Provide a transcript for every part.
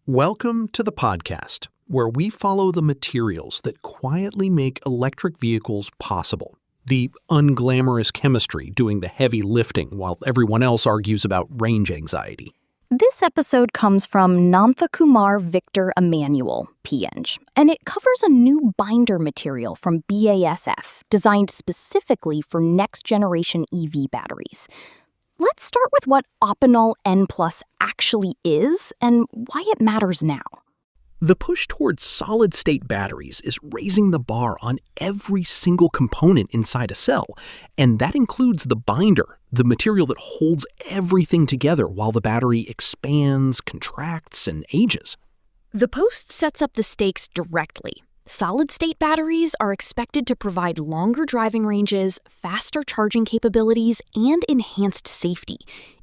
Welcome to the podcast, where we follow the materials that quietly make electric vehicles possible. The unglamorous chemistry doing the heavy lifting while everyone else argues about range anxiety. This episode comes from Nantha Kumar Victor Emmanuel, Peng, and it covers a new binder material from BASF designed specifically for next-generation EV batteries. Let's start with what Oppanol N+ actually is and why it matters now. The push towards solid-state batteries is raising the bar on every single component inside a cell, and that includes the binder, the material that holds everything together while the battery expands, contracts, and ages. The post sets up the stakes directly. Solid-state batteries are expected to provide longer driving ranges, faster charging capabilities, and enhanced safety,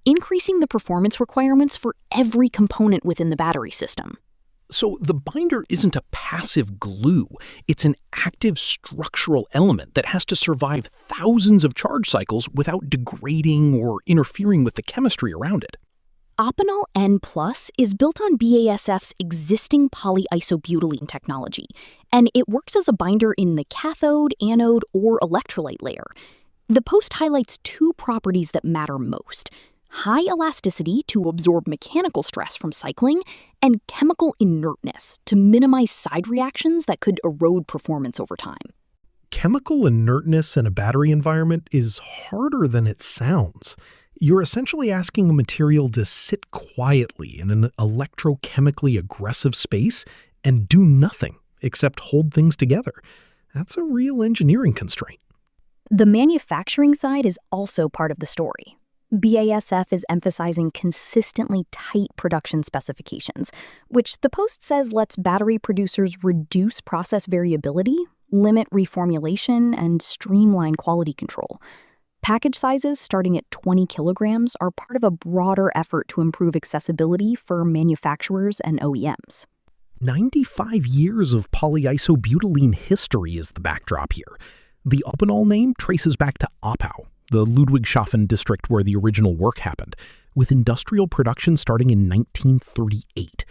increasing the performance requirements for every component within the battery system. So the binder isn't a passive glue. It's an active structural element that has to survive thousands of charge cycles without degrading or interfering with the chemistry around it. Oppanol N+ is built on BASF's existing polyisobutylene technology, and it works as a binder in the cathode, anode, or electrolyte layer. The post highlights two properties that matter most: high elasticity to absorb mechanical stress from cycling, and chemical inertness to minimize side reactions that could erode performance over time. Chemical inertness in a battery environment is harder than it sounds. You're essentially asking a material to sit quietly in an electrochemically aggressive space and do nothing except hold things together. That's a real engineering constraint. The manufacturing side is also part of the story. BASF is emphasizing consistently tight production specifications, which the post says lets battery producers reduce process variability, limit reformulation, and streamline quality control. Package sizes starting at 20 kilograms are part of a broader effort to improve accessibility for manufacturers and OEMs. 95 years of polyisobutylene history is the backdrop here. The Oppanol name traces back to Oppau, the Ludwigshafen district where the original work happened, with industrial production starting in 1938.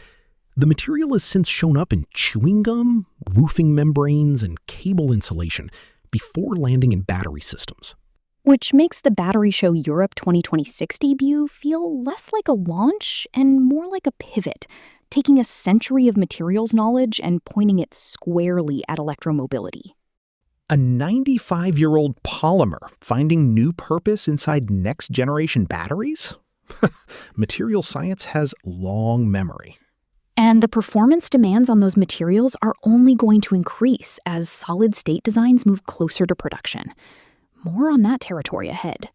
The material has since shown up in chewing gum, roofing membranes, and cable insulation before landing in battery systems. Which makes the Battery Show Europe 2026 debut feel less like a launch and more like a pivot, taking a century of materials knowledge and pointing it squarely at electromobility. A 95-year-old polymer finding new purpose inside next-generation batteries? Material science has long memory. And the performance demands on those materials are only going to increase as solid-state designs move closer to production. More on that territory ahead.